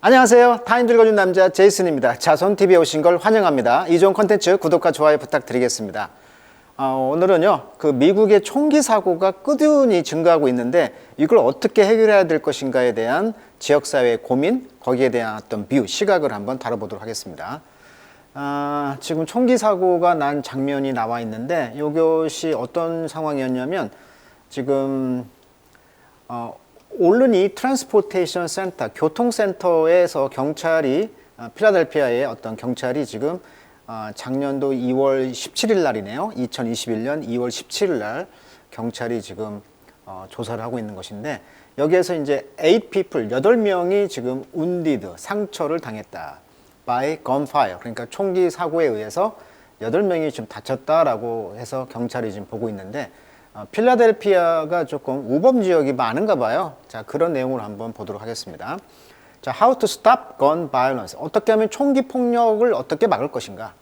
안녕하세요. 타인줄 거준 남자 제이슨입니다. 자손TV에 오신 걸 환영합니다. 이 좋은 콘텐츠 구독과 좋아요 부탁드리겠습니다. 오늘은요, 그 미국의 총기 사고가 꾸준히 증가하고 있는데 이걸 어떻게 해결해야 될 것인가에 대한 지역사회의 고민, 거기에 대한 어떤 뷰, 시각을 한번 다뤄보도록 하겠습니다. 지금 총기 사고가 난 장면이 나와 있는데 이것이 어떤 상황이었냐면 지금 올르니 트랜스포테이션 센터, 교통센터에서 경찰이 필라델피아의 어떤 경찰이 지금 작년도 2월 17일 날이네요. 2021년 2월 17일 날 경찰이 지금 조사를 하고 있는 것인데 여기에서 이제 8명이 지금 wounded, 상처를 당했다. by gunfire. 그러니까 총기 사고에 의해서 8명이 지금 다쳤다라고 해서 경찰이 지금 보고 있는데 필라델피아가 조금 우범 지역이 많은가 봐요. 자, 그런 내용을 한번 보도록 하겠습니다. 자, How to stop gun violence. 어떻게 하면 총기 폭력을 어떻게 막을 것인가?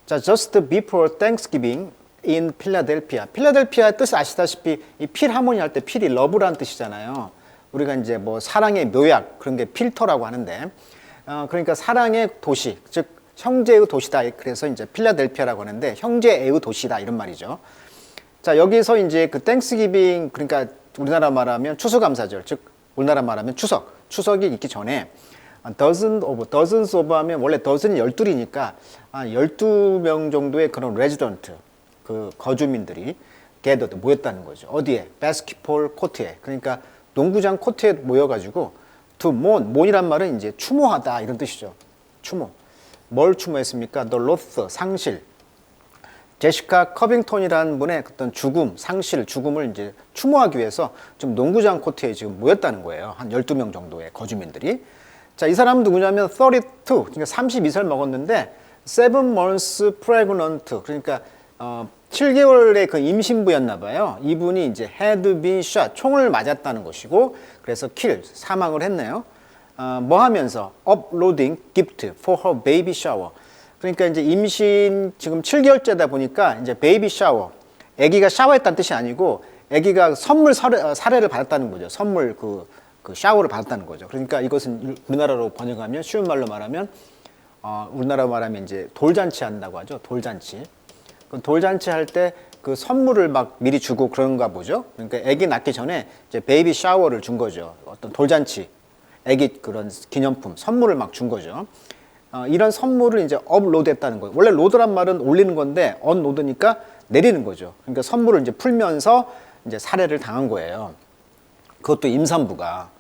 자, just before Thanksgiving in Philadelphia. 필라델피아의 뜻을 아시다시피 이 필하모니 할 때 필이 러브라는 뜻이잖아요. 우리가 이제 뭐 사랑의 묘약 그런 게 필터라고 하는데 그러니까 사랑의 도시, 즉 형제의 도시다. 그래서 이제 필라델피아라고 하는데 형제의 도시다 이런 말이죠. 자, 여기서 이제 그 땡스기빙, 그러니까 우리나라 말하면 추수감사절, 즉 우리나라 말하면 추석이 있기 전에 dozens of 하면 원래 dozen이 12이니까 12명 정도의 그런 레지던트, 그 거주민들이 gathered, 모였다는 거죠. 어디에? 바스켓볼 코트에. 그러니까 농구장 코트에 모여가지고 to mourn이란 말은 이제 추모하다 이런 뜻이죠. 추모. 뭘 추모했습니까? The loss, 상실. 제시카 커빙턴이라는 분의 어떤 죽음을 이제 추모하기 위해서 좀 농구장 코트에 지금 모였다는 거예요. 한 12명 정도의 거주민들이. 자, 이 사람은 누구냐면 32, 그러니까 32살 먹었는데 7 months pregnant, 그러니까 7개월의 그 임신부였나 봐요. 이분이 이제 had been shot, 총을 맞았다는 것이고 그래서 사망을 했네요. 뭐 하면서 uploading gift for her baby shower. 그러니까 이제 임신 지금 7개월째다 보니까 이제 베이비 샤워, 아기가 샤워했다는 뜻이 아니고 아기가 선물 사례를 받았다는 거죠. 선물 그 샤워를 받았다는 거죠. 그러니까 이것은 우리나라로 번역하면 쉬운 말로 말하면 우리나라 말하면 이제 돌잔치 한다고 하죠. 돌잔치. 그 돌잔치 할 때 그 선물을 막 미리 주고 그런가 보죠. 그러니까 아기 낳기 전에 이제 베이비 샤워를 준 거죠. 어떤 돌잔치, 아기 그런 기념품 선물을 막 준 거죠. 이런 선물을 이제 업로드 했다는 거예요. 원래 로드란 말은 올리는 건데 언로드니까 내리는 거죠. 그러니까 선물을 이제 풀면서 이제 살해를 당한 거예요. 그것도 임산부가.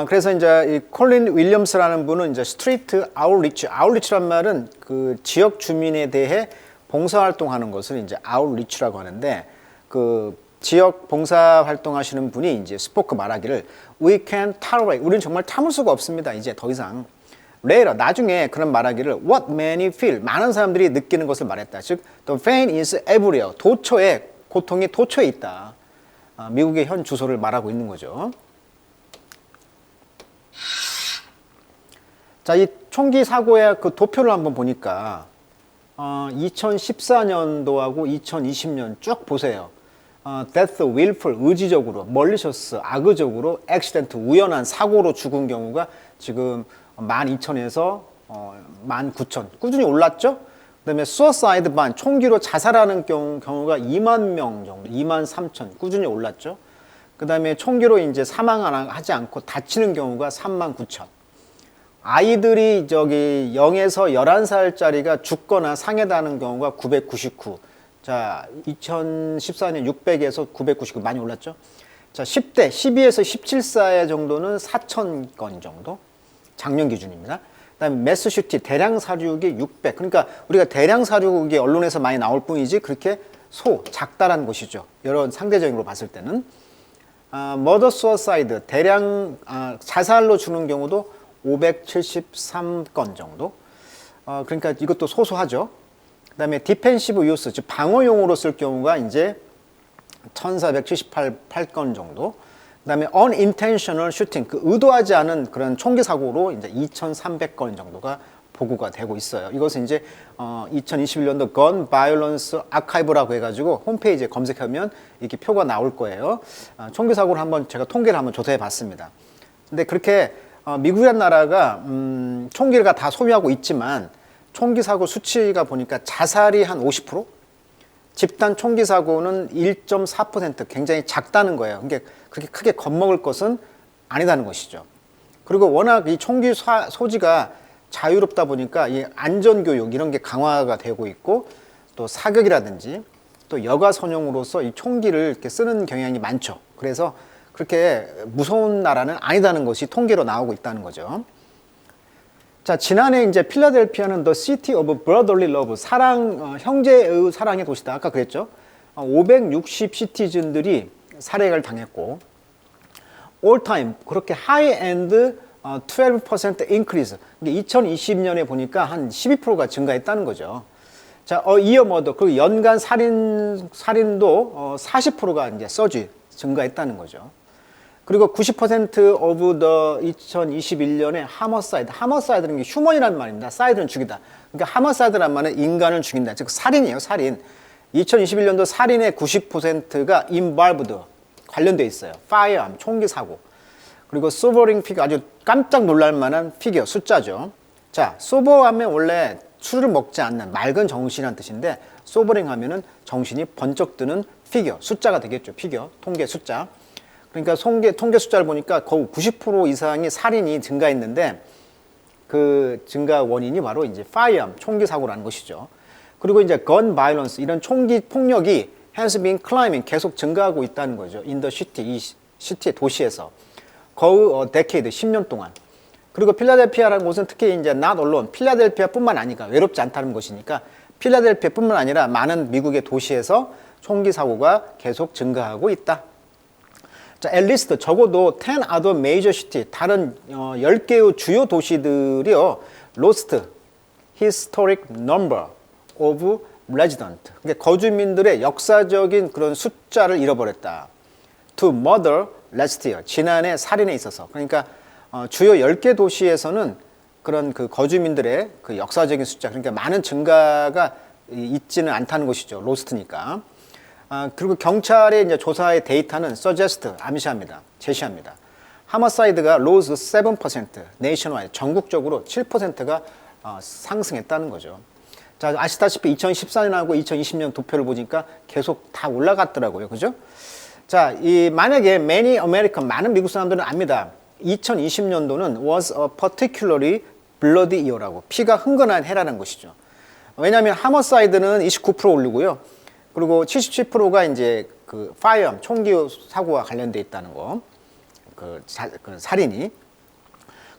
그래서 이제 이 콜린 윌리엄스라는 분은 이제 스트리트 아웃리치란 말은 그 지역 주민에 대해 봉사활동하는 것을 이제 아웃리치라고 하는데 그 지역 봉사활동하시는 분이 이제 스포크 말하기를 We can't tolerate. 우리는 정말 참을 수가 없습니다. 이제 더 이상. later, 나중에 그런 말하기를 what many feel, 많은 사람들이 느끼는 것을 말했다. 즉, the pain is everywhere. 고통이 도처에 있다. 미국의 현 주소를 말하고 있는 거죠. 자, 이 총기 사고의 그 도표를 한번 보니까 2014년도하고 2020년 쭉 보세요. death, willful, 의지적으로, malicious, 악의적으로, accident, 우연한 사고로 죽은 경우가 지금 12,000에서 19,000 꾸준히 올랐죠. 그 다음에 suicide ban, 총기로 자살하는 경우가 2만 명 정도, 23,000 꾸준히 올랐죠. 그 다음에 총기로 이제 사망하지 않고 다치는 경우가 39,000. 아이들이 저기 0에서 11살짜리가 죽거나 상해다는 경우가 999. 자, 2014년 600에서 999 많이 올랐죠. 자, 10대, 12에서 17세 정도는 4,000건 정도. 작년 기준입니다. 그다음에 매스슈티 대량 사륙이 600. 그러니까 우리가 대량 사륙이 언론에서 많이 나올 뿐이지 그렇게 작다라는 것이죠. 여러 상대적으로 봤을 때는 머더 수어사이드 대량 자살로 죽는 경우도 573건 정도. 그러니까 이것도 소소하죠. 그다음에 디펜시브 유스, 즉 방어용으로 쓸 경우가 이제 1,478건 정도. 그다음에 unintentional shooting, 그 의도하지 않은 그런 총기 사고로 이제 2,300건 정도가 보고가 되고 있어요. 이것은 이제 2021년도 Gun Violence Archive라고 해가지고 홈페이지에 검색하면 이렇게 표가 나올 거예요. 총기 사고를 한번 제가 통계를 한번 조사해 봤습니다. 근데 그렇게 미국이라는 나라가 총기를 다 소유하고 있지만 총기 사고 수치가 보니까 자살이 한 50%, 집단 총기 사고는 1.4% 굉장히 작다는 거예요. 그러니까 그렇게 크게 겁먹을 것은 아니다는 것이죠. 그리고 워낙 이 총기 소지가 자유롭다 보니까 이 안전교육 이런 게 강화가 되고 있고 또 사격이라든지 또 여가 선용으로서 이 총기를 이렇게 쓰는 경향이 많죠. 그래서 그렇게 무서운 나라는 아니다는 것이 통계로 나오고 있다는 거죠. 자, 지난해 이제 필라델피아는 The City of Brotherly Love, 형제의 사랑의 도시다. 아까 그랬죠. 560 시티즌들이 살해를 당했고, all time 그렇게 하이엔드 12% increase. 2020년에 보니까 한 12%가 증가했다는 거죠. 자, 이어 머더 그 연간 살인도 40%가 이제 서지 증가했다는 거죠. 그리고 90% of the 2021년에 하머사이드. 하머사이드는 게 휴먼이라는 말입니다. 사이드는 죽이다. 그러니까 하머사이드란 말은 인간을 죽인다. 즉 살인이에요, 살인. 2021년도 살인의 90%가 involved, 관련돼 있어요. firearm, 총기 사고. 그리고 sobering figure, 아주 깜짝 놀랄 만한 피겨, 숫자죠. 자, sober 하면 원래 술을 먹지 않는 맑은 정신이라는 뜻인데 sobering 하면은 정신이 번쩍 드는 피겨, 숫자가 되겠죠. 피겨, 통계 숫자. 그러니까 통계 숫자를 보니까 거의 90% 이상이 살인이 증가했는데 그 증가 원인이 바로 이제 firearm, 총기 사고라는 것이죠. 그리고 이제 gun violence, 이런 총기 폭력이 has been climbing, 계속 증가하고 있다는 거죠. in the city, 이 시티의 도시에서. 거의 decade, 10년 동안. 그리고 필라델피아라는 곳은 특히 이제 not alone, 필라델피아뿐만 아니라 외롭지 않다는 것이니까 필라델피아뿐만 아니라 많은 미국의 도시에서 총기 사고가 계속 증가하고 있다. 자, at least 적어도 10 other major city, 다른 10개의 주요 도시들이요, lost historic number of resident, 그러니까 거주민들의 역사적인 그런 숫자를 잃어버렸다. to murder last year, 지난해 살인에 있어서. 그러니까 주요 10개 도시에서는 그런 그 거주민들의 그 역사적인 숫자, 그러니까 많은 증가가 있지는 않다는 것이죠. lost니까. 그리고 경찰의 이제 조사의 데이터는 suggest, 암시합니다. 제시합니다. 하머사이드가 rose 7%, nationwide, 전국적으로 7%가 상승했다는 거죠. 자, 아시다시피 2014년하고 2020년 도표를 보니까 계속 다 올라갔더라고요. 그죠? 자, 만약에 many American, 많은 미국 사람들은 압니다. 2020년도는 was a particularly bloody year라고, 피가 흥건한 해라는 것이죠. 왜냐하면 하머사이드는 29% 오르고요. 그리고 77%가 이제 그 firearm, 총기 사고와 관련돼 있다는 거, 그 살인이.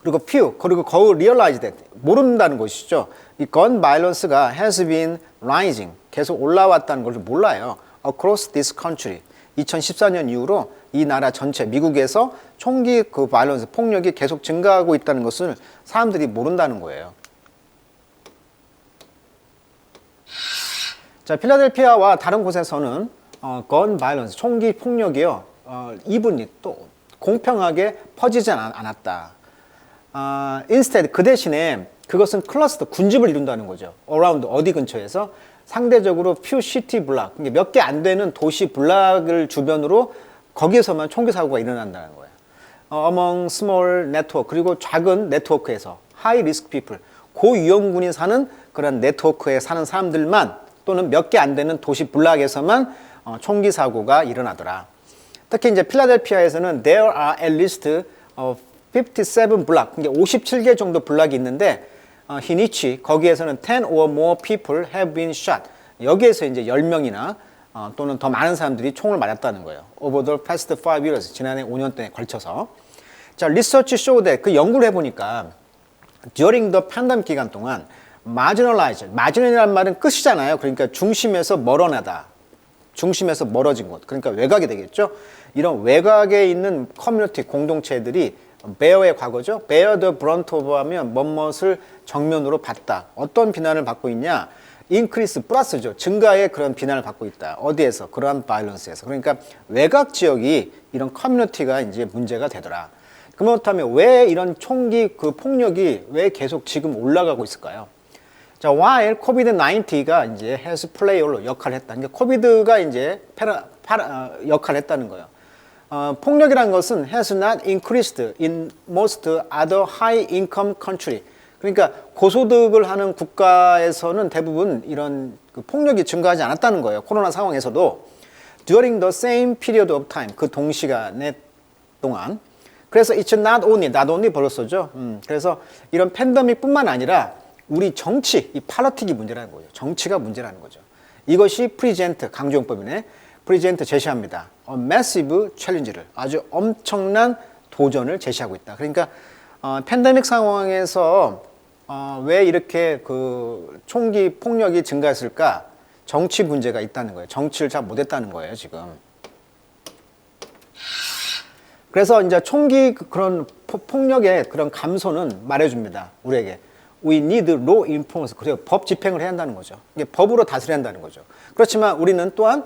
그리고 few, 그리고 거의 realized that, 모른다는 것이죠. 이 gun violence가 has been rising, 계속 올라왔다는 것을 몰라요. across this country. 2014년 이후로 이 나라 전체, 미국에서 총기 그 바이런스, 폭력이 계속 증가하고 있다는 것을 사람들이 모른다는 거예요. 자, 필라델피아와 다른 곳에서는 건 바이런스, 총기 폭력이요, 이분이 또 공평하게 퍼지지 않았다. instead, 그 대신에 그것은 클러스터, 군집을 이룬다는 거죠. around, 어디 근처에서 상대적으로 few city block, 몇 개 안 되는 도시 블락을 주변으로 거기에서만 총기 사고가 일어난다는 거예요. among small network, 그리고 작은 네트워크에서 high risk people, 고위험군이 사는 그런 네트워크에 사는 사람들만, 또는 몇 개 안 되는 도시 블락에서만 총기 사고가 일어나더라. 특히 이제 필라델피아에서는 there are at least 57 블락, 그러니까 57개 정도 블락이 있는데 히니치, 거기에서는 10 or more people have been shot. 여기에서 이제 10명이나 또는 더 많은 사람들이 총을 맞았다는 거예요. over the past 5 years, 지난해 5년 동안에 걸쳐서. 자, 리서치 쇼데, 그 연구를 해보니까 during the pandemic 기간 동안 marginalized, margin이라는 말은 끝이잖아요. 그러니까 중심에서 멀어나다, 중심에서 멀어진 곳, 그러니까 외곽이 되겠죠. 이런 외곽에 있는 커뮤니티, 공동체들이 bear의 과거죠. bear the brunt of 하면 뭐뭇을 정면으로 받다. 어떤 비난을 받고 있냐? increase, 플러스죠. 증가의 그런 비난을 받고 있다. 어디에서? 그러한 violence에서. 그러니까 외곽 지역이 이런 커뮤니티가 이제 문제가 되더라. 그렇다면 왜 이런 총기 그 폭력이 왜 계속 지금 올라가고 있을까요? 자, while COVID-19가 이제 has played 역할을 했다. 그러니까 코비드가 이제 역할을 했다는 거예요. 폭력이라는 것은 has not increased in most other high income country. 그러니까 고소득을 하는 국가에서는 대부분 이런 그 폭력이 증가하지 않았다는 거예요. 코로나 상황에서도 during the same period of time, 그 동시간에 동안. 그래서 it's not only 벌로 써죠. 그래서 이런 팬데믹뿐만 아니라 우리 정치, 이 팔러틱이 문제라는 거죠. 정치가 문제라는 거죠. 이것이 프리젠트, 강조용법이네. 프리젠트 제시합니다. massive challenge를, 아주 엄청난 도전을 제시하고 있다. 그러니까 팬데믹 상황에서 왜 이렇게 그 총기 폭력이 증가했을까? 정치 문제가 있다는 거예요. 정치를 잘 못했다는 거예요, 지금. 그래서 이제 총기 그런 폭력의 그런 감소는 말해줍니다. 우리에게. We need law enforcement. 그래요. 법 집행을 해야 한다는 거죠. 이게 법으로 다스려야 한다는 거죠. 그렇지만 우리는 또한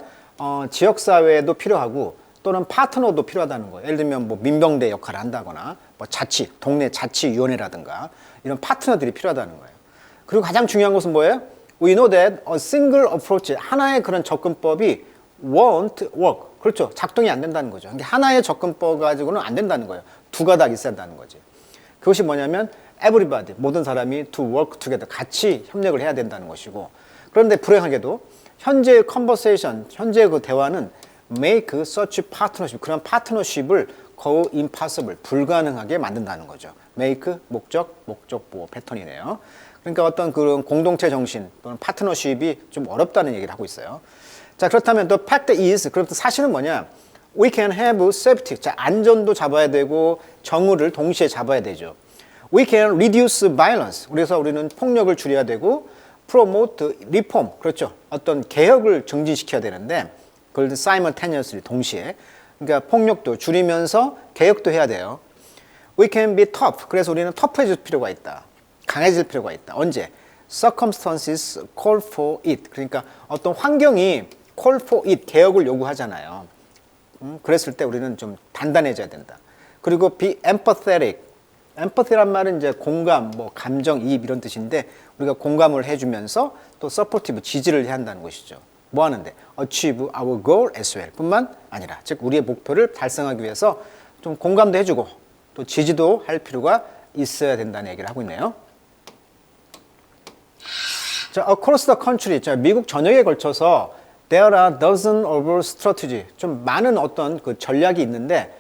지역사회도 필요하고 또는 파트너도 필요하다는 거예요. 예를 들면 뭐 민병대 역할을 한다거나 뭐 자치, 동네 자치위원회라든가 이런 파트너들이 필요하다는 거예요. 그리고 가장 중요한 것은 뭐예요? We know that a single approach, 하나의 그런 접근법이 won't work. 그렇죠. 작동이 안 된다는 거죠. 하나의 접근법 가지고는 안 된다는 거예요. 두 가닥 있어야 한다는 거지. 그것이 뭐냐면 everybody, 모든 사람이 to work together, 같이 협력을 해야 된다는 것이고, 그런데 불행하게도 현재의 conversation, 현재의 그 대화는 make such partnership, 그런 파트너십을 거의 impossible, 불가능하게 만든다는 거죠. make, 목적 보호 패턴이네요. 그러니까 어떤 그런 공동체 정신 또는 파트너십이 좀 어렵다는 얘기를 하고 있어요. 자, 그렇다면 the fact is, 그럼 사실은 뭐냐? We can have safety. 자, 안전도 잡아야 되고 정의를 동시에 잡아야 되죠. We can reduce violence. 그래서 우리는 폭력을 줄여야 되고 promote reform. 그렇죠. 어떤 개혁을 증진시켜야 되는데 그걸 simultaneously 동시에. 그러니까 폭력도 줄이면서 개혁도 해야 돼요. We can be tough. 그래서 우리는 터프해질 필요가 있다. 강해질 필요가 있다. 언제? Circumstances call for it. 그러니까 어떤 환경이 call for it, 개혁을 요구하잖아요. 그랬을 때 우리는 좀 단단해져야 된다. 그리고 be empathetic. empathy란 말은 이제 공감, 뭐 감정이입 이런 뜻인데 우리가 공감을 해주면서 또 supportive, 지지를 해야 한다는 것이죠. 뭐 하는데? achieve our goal as well. 뿐만 아니라, 즉 우리의 목표를 달성하기 위해서 좀 공감도 해주고 또 지지도 할 필요가 있어야 된다는 얘기를 하고 있네요. 자, across the country, 자, 미국 전역에 걸쳐서 there are dozens of strategies, 좀 많은 어떤 그 전략이 있는데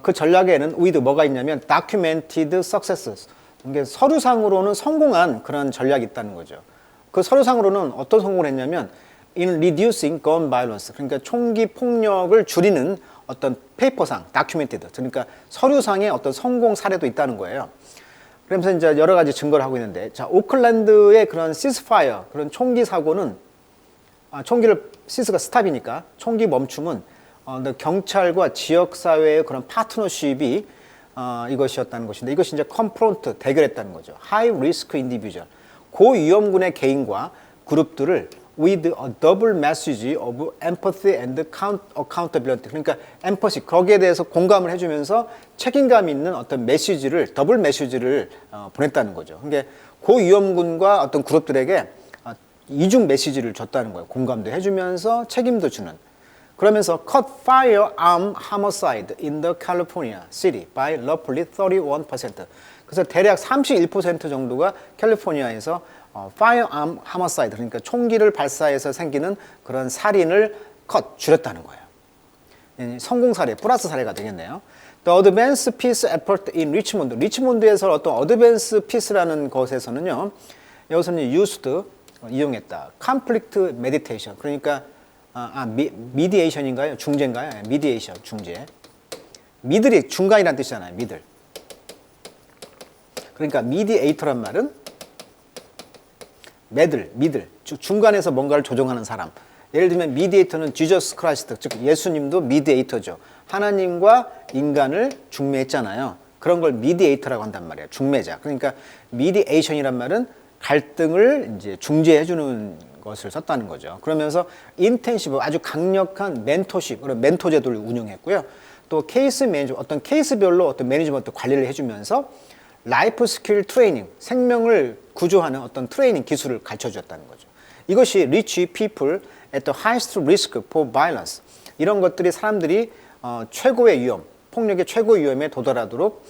그 전략에는 with 뭐가 있냐면 documented successes, 이게 서류상으로는 성공한 그런 전략이 있다는 거죠. 그 서류상으로는 어떤 성공을 했냐면 in reducing gun violence, 그러니까 총기 폭력을 줄이는 어떤 페이퍼상, documented, 그러니까 서류상의 어떤 성공 사례도 있다는 거예요. 그러면서 이제 여러 가지 증거를 하고 있는데, 자, 오클랜드의 그런 시스파이어, 그런 총기 사고는, 총기를, 시스가 스탑이니까, 총기 멈춤은, 경찰과 지역사회의 그런 파트너십이, 이것이었다는 것인데, 이것이 이제 confront, 대결했다는 거죠. high risk individual. 고위험군의 개인과 그룹들을 with a double message of empathy and accountability. 그러니까 empathy, 거기에 대해서 공감을 해주면서 책임감 있는 어떤 메시지를, 더블 메시지를 보냈다는 거죠. 그러니까 고위험군과 어떤 그룹들에게 이중 메시지를 줬다는 거예요. 공감도 해주면서 책임도 주는. 그러면서 cut firearm homicide in the California city by roughly 31%. 그래서 대략 31% 정도가 캘리포니아에서 firearm homicide, 그러니까 총기를 발사해서 생기는 그런 살인을 줄였다는 거예요. 성공 사례, 플러스 사례가 되겠네요. The advanced peace effort in Richmond. 리치몬드에서 어떤 advanced peace라는 것에서는요, 여기서는 used, 이용했다. conflict mediation. 그러니까, mediation인가요? 중재인가요? mediation, 중재. 미들이 중간이라는 뜻이잖아요, 미들. 그러니까 mediator란 말은 미들, 중간에서 뭔가를 조정하는 사람. 예를 들면 미디에이터는 지저스 크라이스트, 즉 예수님도 미디에이터죠. 하나님과 인간을 중매했잖아요. 그런 걸 미디에이터라고 한단 말이에요. 중매자. 그러니까 미디에이션이란 말은 갈등을 이제 중재해주는 것을 썼다는 거죠. 그러면서 인텐시브, 아주 강력한 멘토십, 그런 멘토 제도를 운영했고요. 또 케이스 매니저, 어떤 케이스별로 어떤 매니지먼트 관리를 해주면서 라이프 스킬 트레이닝, 생명을 구조하는 어떤 트레이닝 기술을 가르쳐 주었다는 거죠. 이것이 rich people at the highest risk for violence. 이런 것들이 사람들이 최고의 위험, 폭력의 최고 위험에 도달하도록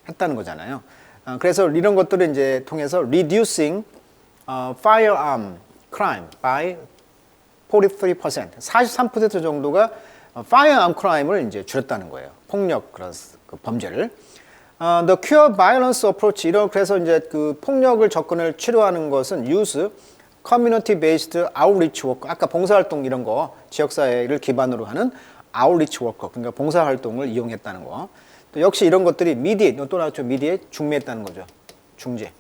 했다는 거잖아요. 그래서 이런 것들을 이제 통해서 reducing firearm crime by 43%, 43% 정도가 firearm crime을 이제 줄였다는 거예요. 폭력 그런 그 범죄를. The cure violence approach 그래서 이제 그 폭력을 접근을 치료하는 것은 use community based outreach work. 아까 봉사활동 이런 거 지역사회를 기반으로 하는 outreach work. 그러니까 봉사활동을 이용했다는 거. 또 역시 이런 것들이 mediate 또 나왔죠. mediate 중매했다는 거죠. 중재.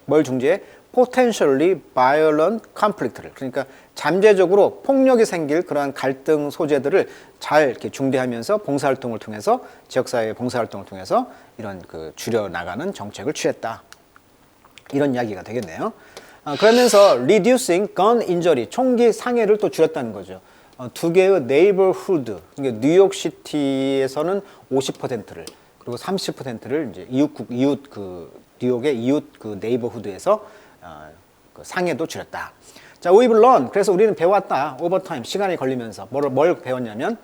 뭘 중재해? potentially violent conflict를 그러니까 잠재적으로 폭력이 생길 그러한 갈등 소재들을 잘 이렇게 중재하면서 봉사활동을 통해서 지역사회 봉사활동을 통해서 이런 그 줄여 나가는 정책을 취했다. 이런 이야기가 되겠네요. 그러면서 reducing gun injury 총기 상해를 또 줄였다는 거죠. 두 개의 neighborhood 그러니까 뉴욕시티에서는 50%를 그리고 30%를 이제 이웃 그 뉴욕의 이웃 그 네이버후드에서 그 상해도 줄였다. 자, we've learned. 그래서 우리는 배웠다. over time. 시간이 걸리면서. 뭘 배웠냐면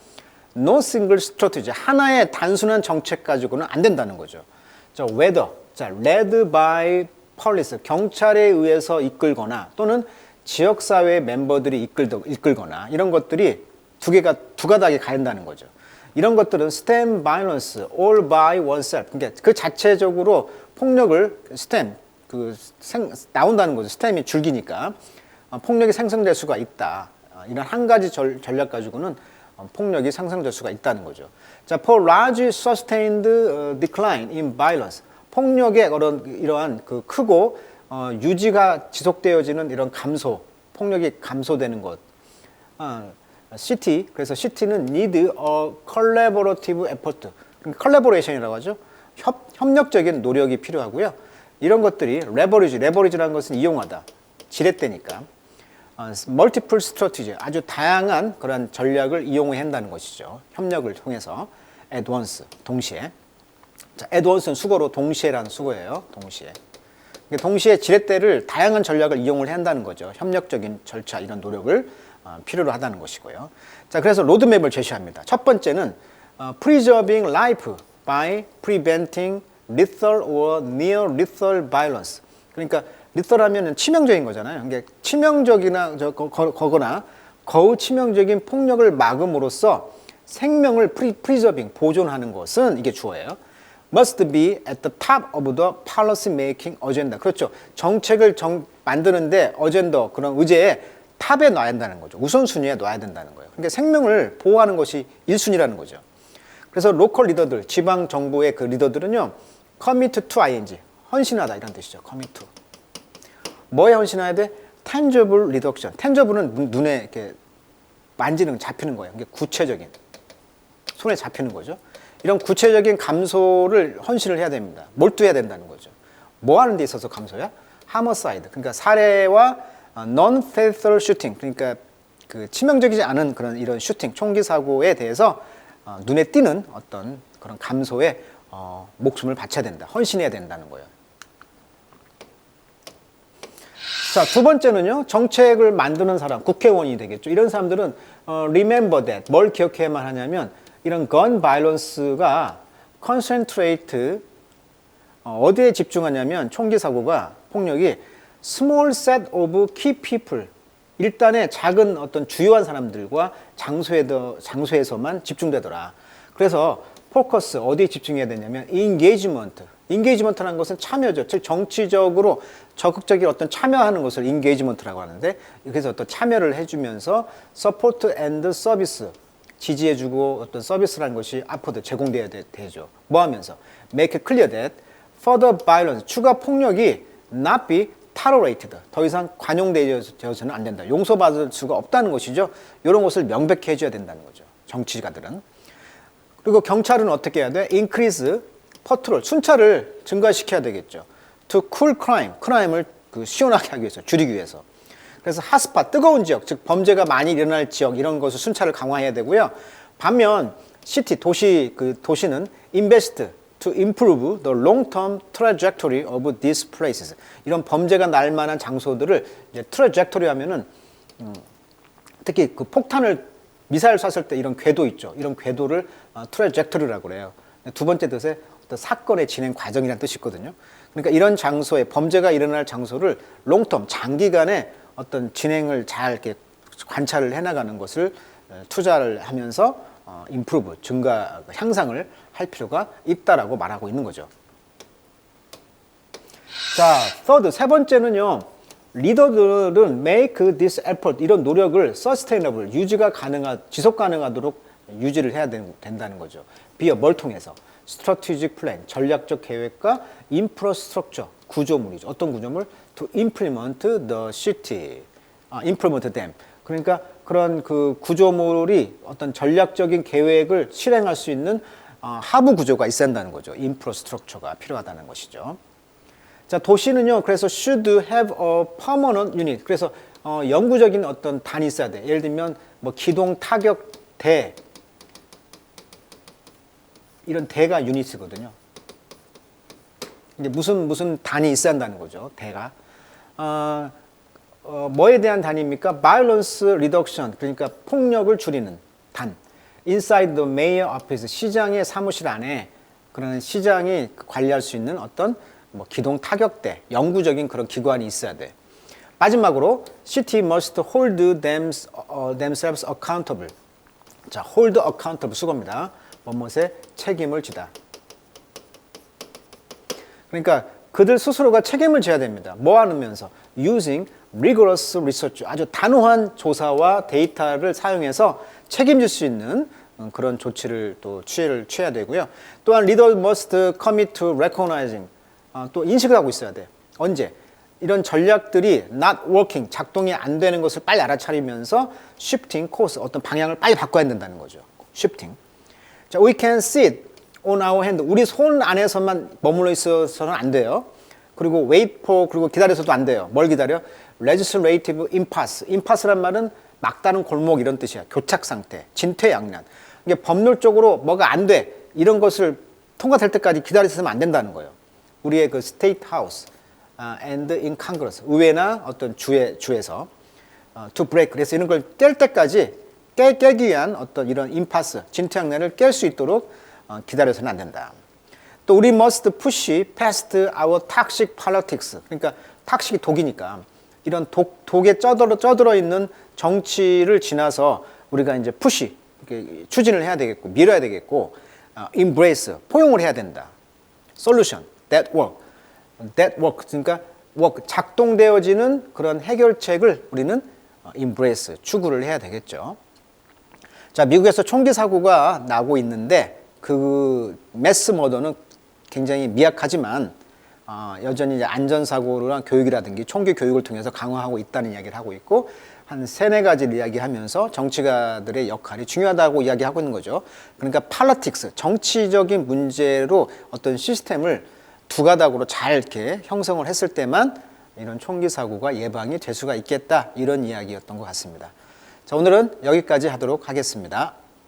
no single strategy. 하나의 단순한 정책 가지고는 안 된다는 거죠. 자, whether. 자, led by police. 경찰에 의해서 이끌거나 또는 지역사회 멤버들이 이끌거나 이런 것들이 두 가닥이 가야 한다는 거죠. 이런 것들은 stem violence all by oneself. 그러니까 그 자체적으로 폭력을 나온다는 거죠. 스템이 줄기니까 폭력이 생성될 수가 있다. 이런 한 가지 전략 가지고는 폭력이 생성될 수가 있다는 거죠. 자, for large sustained decline in violence. 폭력의 이러한 그 크고 유지가 지속되어지는 이런 폭력이 감소되는 것. city, 그래서 city는 need a collaborative effort. 그러니까 collaboration이라고 하죠. 협력적인 노력이 필요하고요. 이런 것들이 leverage라는 것은 이용하다, 지렛대니까. multiple strategy, 아주 다양한 그런 전략을 이용해야 한다는 것이죠. 협력을 통해서 at once, 동시에. 자, at once는 수거로 동시에라는 수거예요. 동시에 지렛대를 다양한 전략을 이용을 해야 한다는 거죠. 협력적인 절차 이런 노력을 필요로 하다는 것이고요. 자, 그래서 로드맵을 제시합니다. 첫 번째는 preserving life by preventing lethal or near lethal violence. 그러니까 lethal 하면은 치명적인 거잖아요. 그러니까 치명적이나 거거나 거의 치명적인 폭력을 막음으로써 생명을 preserving 보존하는 것은 이게 주어예요. must be at the top of the policy making agenda. 그렇죠. 정책을 만드는데 어젠더 그런 의제에 탑에 놔야 한다는 거죠. 우선순위에 놔야 된다는 거예요. 그러니까 생명을 보호하는 것이 1순위라는 거죠. 그래서 로컬 리더들, 지방 정부의 그 리더들은요, commit to ing, 헌신하다 이런 뜻이죠. commit to. 뭐에 헌신해야 돼? tangible reduction. tangible은 눈에 이렇게 만지는 잡히는 거예요. 이게 구체적인 손에 잡히는 거죠. 이런 구체적인 감소를 헌신을 해야 됩니다. 몰두해야 된다는 거죠. 뭐 하는 데 있어서 감소야? homicide. 그러니까 살해와 non-fatal shooting. 그러니까 그 치명적이지 않은 그런 이런 슈팅, 총기 사고에 대해서 눈에 띄는 어떤 그런 감소에 목숨을 바쳐야 된다. 헌신해야 된다는 거예요. 자, 두 번째는요. 정책을 만드는 사람, 국회의원이 되겠죠. 이런 사람들은 remember that. 뭘 기억해야만 하냐면 이런 gun violence가 concentrate 어디에 집중하냐면 총기 사고가 폭력이 small set of key people 일단의 작은 어떤 주요한 사람들과 장소에서만 집중되더라. 그래서 포커스 어디에 집중해야 되냐면 engagement라는 것은 참여죠. 즉 정치적으로 적극적인 어떤 참여하는 것을 engagement라고 하는데 그래서 어떤 참여를 해주면서 support and service 지지해주고 어떤 서비스라는 것이 앞으로 제공돼야 되죠. 뭐 하면서 make it clear that further violence 추가 폭력이 not be tolerated 더 이상 관용되어서는 안 된다. 용서받을 수가 없다는 것이죠. 이런 것을 명백히 해줘야 된다는 거죠. 정치가들은. 그리고 경찰은 어떻게 해야 돼? increase patrol 순찰을 증가시켜야 되겠죠. to cool crime을 시원하게 하기 위해서 줄이기 위해서. 그래서 핫스팟 뜨거운 지역 즉 범죄가 많이 일어날 지역 이런 것을 순찰을 강화해야 되고요. 반면 시티 도시는 invest to improve the long-term trajectory of these places. 이런 범죄가 날 만한 장소들을 이제 trajectory 하면은 특히 그 폭탄을 미사일 쐈을 때 이런 궤도 있죠. 이런 궤도를 트래젝토리라고 그래요. 두 번째 뜻에 어떤 사건의 진행 과정이라는 뜻이 있거든요. 그러니까 이런 장소에 범죄가 일어날 장소를 롱텀 장기간의 어떤 진행을 잘 이렇게 관찰을 해나가는 것을 투자를 하면서 임프루브 증가 향상을 할 필요가 있다라고 말하고 있는 거죠. 자, third 세 번째는요. 리더들은 make this effort 이런 노력을 sustainable 유지가 지속 가능하도록 유지를 해야 된다는 거죠. 비어 뭘 통해서 strategic plan 전략적 계획과 infrastructure 구조물이죠. 어떤 구조물? to implement the city, implement them. 그러니까 그런 그 구조물이 어떤 전략적인 계획을 실행할 수 있는 하부 구조가 있어야 한다는 거죠. infrastructure가 필요하다는 것이죠. 자, 도시는요, 그래서 should have a permanent unit. 그래서 영구적인 어떤 단이 있어야 돼. 예를 들면 뭐 기동 타격 대 이런 대가 유닛이거든요. 이제 무슨 단이 있어야 한다는 거죠. 대가. 뭐에 대한 단위입니까? Violence reduction. 그러니까 폭력을 줄이는 단. Inside the mayor office. 시장의 사무실 안에 그런 시장이 관리할 수 있는 어떤 뭐 기동 타격대, 영구적인 그런 기관이 있어야 돼. 마지막으로 city must hold themselves accountable. 자, hold accountable 수고입니다. 뭐뭇에 책임을 지다. 그러니까 그들 스스로가 책임을 져야 됩니다. 뭐 하면서? using rigorous research. 아주 단호한 조사와 데이터를 사용해서 책임질 수 있는 그런 조치를 또 취해야 되고요. 또한 leader must commit to recognizing. 또 인식을 하고 있어야 돼. 언제? 이런 전략들이 not working, 작동이 안 되는 것을 빨리 알아차리면서 shifting course, 어떤 방향을 빨리 바꿔야 된다는 거죠. shifting. 자, we can sit on our hand. 우리 손 안에서만 머물러 있어서는 안 돼요. 그리고 wait for, 그리고 기다려서도 안 돼요. 뭘 기다려? legislative impasse. impasse란 말은 막다른 골목 이런 뜻이야. 교착 상태, 진퇴양난. 이게 법률적으로 뭐가 안 돼. 이런 것을 통과될 때까지 기다려서는 안 된다는 거예요. 우리의 그 state house and in Congress 의회나 어떤 주에서 to break 그래서 이런 걸 깰 때까지 깨기 위한 어떤 이런 impasse 진퇴양난을 깰 수 있도록 기다려서는 안 된다. 또 우리 must push past our toxic politics 그러니까 탁식이 독이니까 이런 독에 쪄들어 있는 정치를 지나서 우리가 이제 push 이렇게 추진을 해야 되겠고 밀어야 되겠고 embrace 포용을 해야 된다. solution that work 그러니까 work 작동되어지는 그런 해결책을 우리는 embrace 추구를 해야 되겠죠. 자, 미국에서 총기 사고가 나고 있는데 그 매스 머더는 굉장히 미약하지만 여전히 이제 안전사고랑 교육이라든지 총기 교육을 통해서 강화하고 있다는 이야기를 하고 있고 한 3-4가지를 이야기하면서 정치가들의 역할이 중요하다고 이야기하고 있는 거죠. 그러니까 politics, 정치적인 문제로 어떤 시스템을 두 가닥으로 잘 이렇게 형성을 했을 때만 이런 총기 사고가 예방이 될 수가 있겠다 이런 이야기였던 것 같습니다. 자, 오늘은 여기까지 하도록 하겠습니다.